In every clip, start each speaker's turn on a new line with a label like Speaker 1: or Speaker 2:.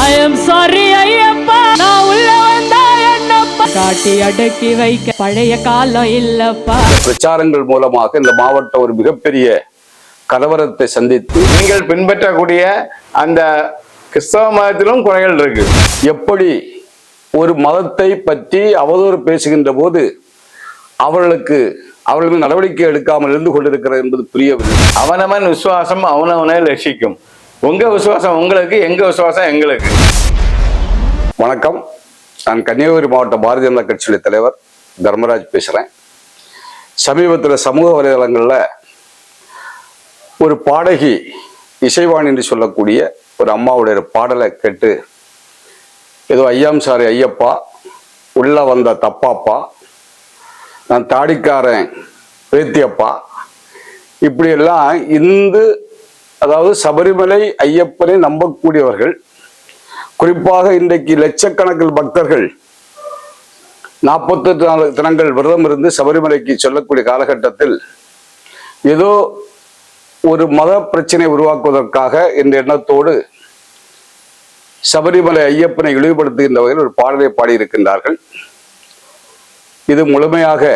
Speaker 1: I am sorry Ayyappa, நான் உள்ள வந்தா என்னப்பா காட்டி அடக்கி வைக்க பழைய காலம் இல்லப்பா.
Speaker 2: பிரச்சாரங்கள் மூலமாக இந்த மாவட்டம் ஒரு மிகப்பெரிய கலவரத்தை சந்தித்து
Speaker 3: நீங்கள் பின்பற்றக்கூடிய அந்த கிறிஸ்தவ மதத்திலும் குறைகள் இருக்கு.
Speaker 2: எப்படி ஒரு மதத்தை பற்றி அவதூறு பேசுகின்ற போது அவர்கள் நடவடிக்கை எடுக்காமல் இருந்து கொண்டிருக்கிறது என்பது புரியவில்லை.
Speaker 3: அவனவன் விசுவாசம் அவனவனை ரட்சிக்கும். உங்க விசுவாசம் உங்களுக்கு, எங்க விசுவாசம் எங்களுக்கு.
Speaker 2: வணக்கம், நான் கன்னியாகுமரி மாவட்ட பாரதிய ஜனதா கட்சியுடைய தலைவர் தர்மராஜ் பேசுறேன். சமீபத்தில் சமூக வலைதளங்கள்ல ஒரு பாடகி இசைவாணி என்று சொல்லக்கூடிய ஒரு அம்மாவுடைய பாடலை கேட்டு ஏதோ ஐயாம் சாரி ஐயப்பா, உள்ள வந்த தப்பாப்பா, நான் தாடிக்காரன் பேத்தியப்பா, இப்படியெல்லாம் அதாவது சபரிமலை ஐயப்பனை நம்பக்கூடியவர்கள், குறிப்பாக இன்றைக்கு லட்சக்கணக்கில் பக்தர்கள் 48 தினங்கள் விரதம் இருந்து சபரிமலைக்கு சொல்லக்கூடிய காலகட்டத்தில் ஏதோ ஒரு மத பிரச்சனை உருவாக்குவதற்காக என்ற எண்ணத்தோடு சபரிமலை ஐயப்பனை இழிவுபடுத்துகின்ற வகையில் ஒரு பாடலை பாடியிருக்கின்றார்கள். இது முழுமையாக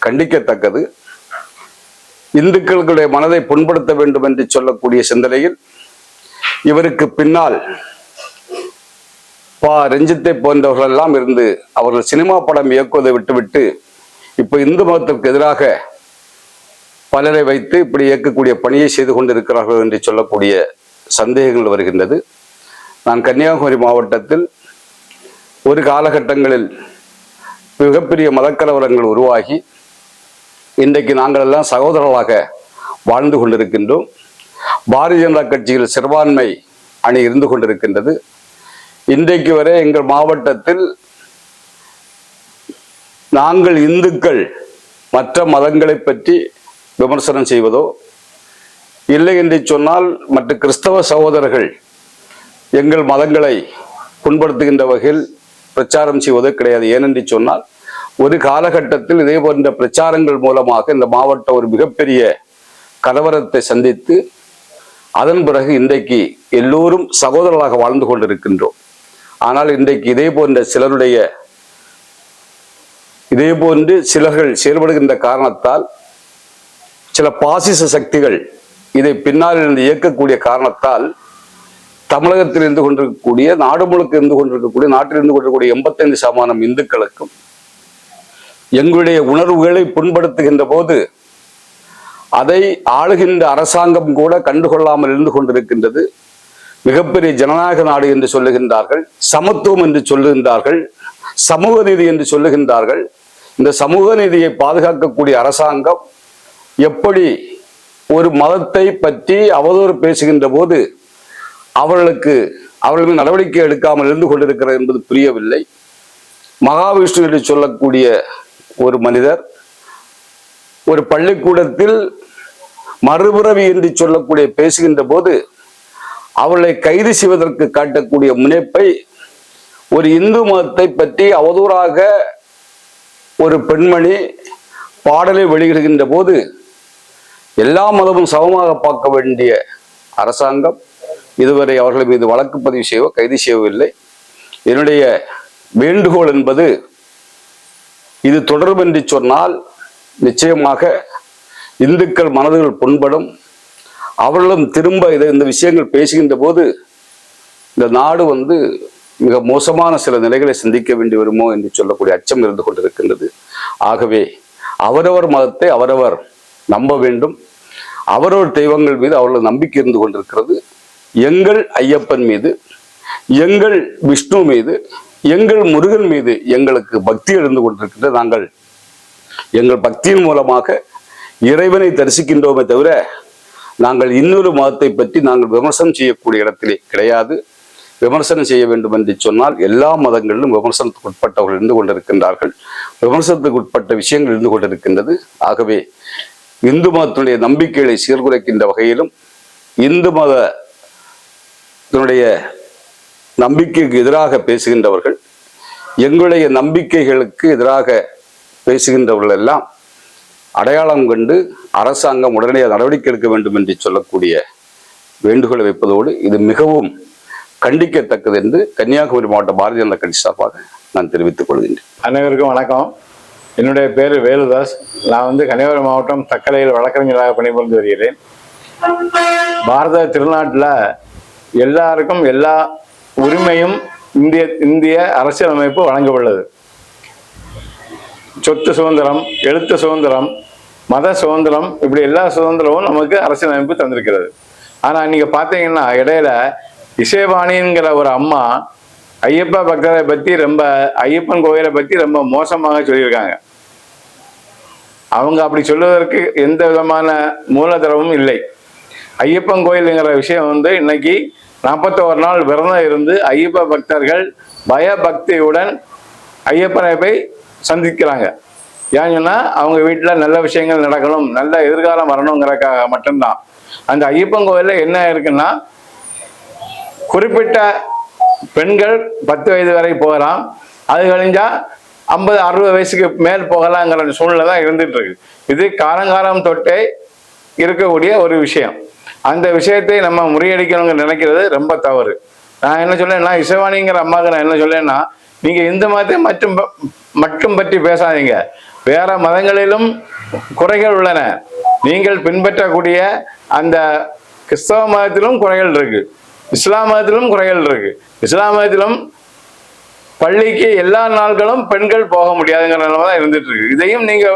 Speaker 2: கண்டிக்கத்தக்கது. இந்துக்களுடைய மனதை புண்படுத்த வேண்டும் என்று சொல்லக்கூடிய சிந்தனையில் இவருக்கு பின்னால் ரஞ்சித்தை போன்றவர்கள் எல்லாம் இருந்து அவர்கள் சினிமா படம் இயக்குவதை விட்டுவிட்டு இப்ப இந்து மதத்திற்கு எதிராக பலரை வைத்து இப்படி இயக்கக்கூடிய பணியை செய்து கொண்டிருக்கிறார்கள் என்று சொல்லக்கூடிய சந்தேகங்கள் வருகின்றது. நான் கன்னியாகுமரி மாவட்டத்தில் ஒரு காலகட்டங்களில் மிகப்பெரிய மதக்கலவரங்கள் உருவாகி இன்றைக்கு நாங்கள் எல்லாம் சகோதரர்களாக வாழ்ந்து கொண்டிருக்கின்றோம். பாரதிய ஜனதா கட்சியில் சிறுபான்மை அணி இருந்து கொண்டிருக்கின்றது. இன்றைக்கு வரை எங்கள் மாவட்டத்தில் நாங்கள் இந்துக்கள் மற்ற மதங்களை பற்றி விமர்சனம் செய்வதோ இல்லை என்று சொன்னால் மற்ற கிறிஸ்தவ சகோதரர்கள் எங்கள் மதங்களை புண்படுத்துகின்ற வகையில் பிரச்சாரம் செய்வதோ கிடையாது. ஏனென்று சொன்னால் ஒரு காலகட்டத்தில் இதே போன்ற பிரச்சாரங்கள் மூலமாக இந்த மாவட்டம் ஒரு மிகப்பெரிய கலவரத்தை சந்தித்து அதன் பிறகு இன்றைக்கு எல்லோரும் சகோதரர்களாக வாழ்ந்து கொண்டிருக்கின்றோம். ஆனால் இன்றைக்கு இதே போன்று சிலர்கள் செயல்படுகின்ற காரணத்தால், சில பாசிச சக்திகள் இதை பின்னால் இருந்து இயக்கக்கூடிய காரணத்தால் தமிழகத்தில் இருந்து கொண்டிருக்கக்கூடிய, நாடு முழுக்க இருந்து கொண்டிருக்கக்கூடிய, நாட்டில் இருந்து கொண்டிருக்கக்கூடிய 85% இந்துக்களுக்கும் எங்களுடைய உணர்வுகளை புண்படுத்துகின்ற போது அதை ஆளுகின்ற அரசாங்கம் கூட கண்டுகொள்ளாமல் இருந்து கொண்டிருக்கின்றது. மிகப்பெரிய ஜனநாயக நாடு என்று சொல்லுகின்றார்கள், சமத்துவம் என்று சொல்லுகின்றார்கள், சமூக நீதி என்று சொல்லுகின்றார்கள். இந்த சமூக நீதியை பாதுகாக்கக்கூடிய அரசாங்கம் எப்படி ஒரு மதத்தை பற்றி அவதூறு பேசுகின்ற போது அவர்கள் நடவடிக்கை எடுக்காமல் இருந்து கொண்டிருக்கிறது என்பது புரியவில்லை. மகாவிஷ்ணு என்று சொல்லக்கூடிய ஒரு மனிதர் ஒரு பள்ளிக்கூடத்தில் மறுபிறவி என்று சொல்லக்கூடிய பேசுகின்ற போது அவர்களை கைது செய்வதற்கு காட்டக்கூடிய முனைப்பை, ஒரு இந்து மதத்தை பற்றி அவதூறாக ஒரு பெண்மணி பாடலை வெளியிடுகின்ற போது எல்லா மதமும் சமமாக பார்க்க வேண்டிய அரசாங்கம் இதுவரை அவர்கள் மீது வழக்கு பதிவு செய்யவோ கைது செய்யவில்லை. என்னுடைய வேண்டுகோள் என்பது, இது தொடரும் என்று சொன்னால் நிச்சயமாக இந்துக்கள் மனதுகள் புண்படும். அவர்களும் திரும்ப இந்த விஷயங்கள் பேசுகின்ற போது இந்த நாடு மிக மோசமான சில நிலைகளை சந்திக்க வேண்டி வருமோ என்று சொல்லக்கூடிய அச்சம் இருந்து கொண்டிருக்கின்றது. ஆகவே அவரவர் மதத்தை அவரவர் நம்ப வேண்டும். அவரவர் தெய்வங்கள் மீது அவர்கள் நம்பிக்கை இருந்து கொண்டிருக்கிறது. எங்கள் ஐயப்பன் மீது, எங்கள் விஷ்ணு மீது, எங்கள் முருகன் மீது எங்களுக்கு பக்தி இருந்து கொண்டிருக்கின்றது. நாங்கள் எங்கள் பக்தியின் மூலமாக இறைவனை தரிசிக்கின்றோமே தவிர நாங்கள் இன்னொரு மதத்தை பற்றி நாங்கள் விமர்சனம் செய்யக்கூடிய இடத்திலே கிடையாது. விமர்சனம் செய்ய வேண்டும் என்று சொன்னால் எல்லா மதங்களிலும் விமர்சனத்துக்கு உட்பட்டவர்கள் இருந்து கொண்டிருக்கின்றார்கள். விமர்சனத்துக்கு உட்பட்ட விஷயங்கள் இருந்து கொண்டிருக்கின்றது. ஆகவே இந்து மதத்தினுடைய நம்பிக்கைகளை சீர்குலைக்கின்ற வகையிலும், இந்து மதத்தினுடைய நம்பிக்கைக்கு எதிராக பேசுகின்றவர்கள், எங்களுடைய நம்பிக்கைகளுக்கு எதிராக பேசுகின்றவர்கள் எல்லாம் அடையாளம் கண்டு அரசாங்கம் உடனடியாக நடவடிக்கை எடுக்க வேண்டும் என்று சொல்லக்கூடிய வேண்டுகோளை வைப்பதோடு, இது மிகவும் கண்டிக்கத்தக்கது என்று கன்னியாகுமரி மாவட்ட பாரதிய ஜனதா கட்சி சார்பாக நான் தெரிவித்துக் கொள்கின்றேன்.
Speaker 3: அனைவருக்கும் வணக்கம். என்னுடைய பேர் வேலுதாஸ். நான் கன்னியாகுமரி மாவட்டம் தக்கலையில் வழக்கறிஞராக பணிபுரிந்து வருகிறேன். பாரத திருநாட்டில் எல்லாருக்கும் எல்லா உரிமையும் இந்திய அரசியலமைப்பு வழங்கப்பட்டுள்ளது. சொத்து சுதந்திரம், எழுத்து சுதந்திரம், மத சுதந்திரம், இப்படி எல்லா சுதந்திரமும் நமக்கு அரசியலமைப்பு தந்திருக்கிறது. ஆனால் நீங்க பார்த்தீங்கன்னா இடையில இசைவாணிங்கிற ஒரு அம்மா ஐயப்ப பக்தரை பற்றி ஐயப்பன் கோயிலை பற்றி ரொம்ப மோசமாக சொல்லியிருக்காங்க. அவங்க அப்படி சொல்லுவதற்கு எந்த விதமான மூலதனமும் இல்லை. ஐயப்பன் கோயிலுங்கிற விஷயம் இன்னைக்கு 41 நாள் விரதம் இருந்து ஐயப்ப பக்தர்கள் பயபக்தியுடன் ஐயப்பனை போய் சந்திக்கிறாங்க. ஏன்னு சொன்னா அவங்க வீட்டில் நல்ல விஷயங்கள் நடக்கணும், நல்ல எதிர்காலம் வரணுங்கிறக்காக மட்டும்தான். அந்த ஐயப்பன் கோயிலில் என்ன இருக்குன்னா, குறிப்பிட்ட பெண்கள் 10 வயது வரை போகலாம், அது கழிஞ்சா 50-60 வயசுக்கு மேல் போகலாங்கிற சூழ்நிலை தான் இருந்துட்டு இருக்கு. இது காலங்காலம் தொட்டே இருக்கக்கூடிய ஒரு விஷயம். அந்த விஷயத்தை நம்ம முறியடிக்கணுங்க நினைக்கிறது ரொம்ப தவறு. நான் என்ன சொல்லேன்னா, இசைவாணிங்கிற அம்மாவுக்கு நான் என்ன சொல்லேன்னா, நீங்க இந்து மதத்தை மட்டும் பற்றி பேசாதீங்க. வேற மதங்களிலும் குறைகள் உள்ளன. நீங்கள் பின்பற்றக்கூடிய அந்த கிறிஸ்தவ மதத்திலும் குறைகள் இருக்கு, இஸ்லாம் மதத்திலும் குறைகள் இருக்கு. இஸ்லாம் மதத்திலும் பள்ளிக்கு எல்லா நாட்களும் பெண்கள் போக முடியாதுங்கிற நிலைமை தான் இருந்துட்டு இருக்கு. இதையும் நீங்க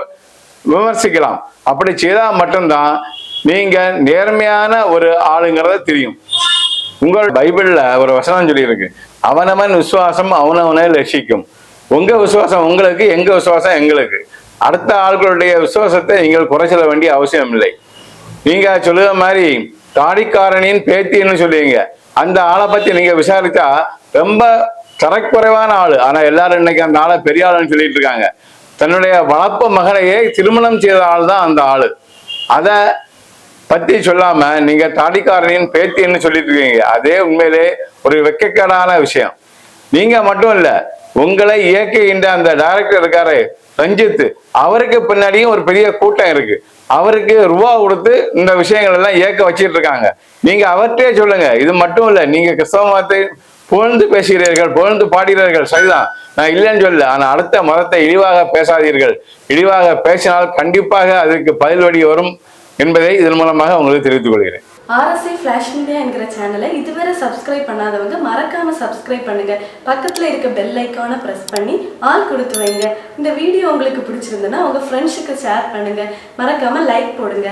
Speaker 3: விமர்சிக்கலாம். அப்படி செய்தால் மட்டும்தான் நீங்க நேர்மையான ஒரு ஆளுங்கிறத தெரியும். உங்கள் பைபிள்ல ஒரு வசனம் சொல்லி இருக்கு, அவனவன் விசுவாசம் அவனவனை ரட்சிக்கும். உங்க விசுவாசம் உங்களுக்கு, எங்க விசுவாசம் எங்களுக்கு. அடுத்த ஆட்களுடைய விசுவாசத்தை நீங்கள் குறை சொல்ல வேண்டிய அவசியம் இல்லை. நீங்க சொல்லுற மாதிரி தாடிக்காரனின் பேத்தின்னு சொல்லுவீங்க. அந்த ஆளை பத்தி நீங்க விசாரித்தா ரொம்ப தரக்குறைவான ஆளு. ஆனா எல்லாரும் இன்னைக்கு அந்த ஆளை பெரிய ஆளுன்னு சொல்லிட்டு இருக்காங்க. தன்னுடைய வளர்ப்பு மகனையே திருமணம் செய்த ஆள் தான் அந்த ஆளு. அத பத்தி சொல்லாம நீங்க தாடிக்காரனின் பேத்தின்னு சொல்லிட்டு இருக்கீங்க. அதே உண்மையிலே ஒரு வெட்கக்கேடான விஷயம். நீங்க மட்டும் இல்ல, உங்களை இயக்குகின்ற அந்த டைரக்டர் இருக்காரு ரஞ்சித், அவருக்கு பின்னாடியும் ஒரு பெரிய கூட்டம் இருக்கு. அவருக்கு ரூபா கொடுத்து இந்த விஷயங்கள் எல்லாம் இயக்க வச்சிட்டு இருக்காங்க. நீங்க அவர்கிட்டே சொல்லுங்க. இது மட்டும் இல்ல, நீங்க கிறிஸ்தவ மதத்தை புகழ்ந்து பேசுகிறீர்கள், புகழ்ந்து பாடுகிறீர்கள், சரிதான், நான் இல்லைன்னு சொல்லல. ஆனா அடுத்த மதத்தை இழிவாக பேசாதீர்கள். இழிவாக பேசினால் கண்டிப்பாக அதுக்கு பதில் வழி வரும் என்பதை இதன் மூலமாக உங்களுக்கு தெரிவித்துக் கொள்கிறேன்.
Speaker 4: RSA ஃபிளாஷ் மீடியா என்கிற சேனலை இதுவரை சப்ஸ்கிரைப் பண்ணாதவங்க மறக்காம சப்ஸ்கிரைப் பண்ணுங்க. பக்கத்துல இருக்க பெல் ஐக்கானை பிரஸ் பண்ணி ஆல் கொடுத்து வைங்க. இந்த வீடியோ உங்களுக்கு பிடிச்சிருந்ததுன்னா உங்க ஃப்ரெண்ட்ஸுக்கு ஷேர் பண்ணுங்க. மறக்காம லைக் போடுங்க.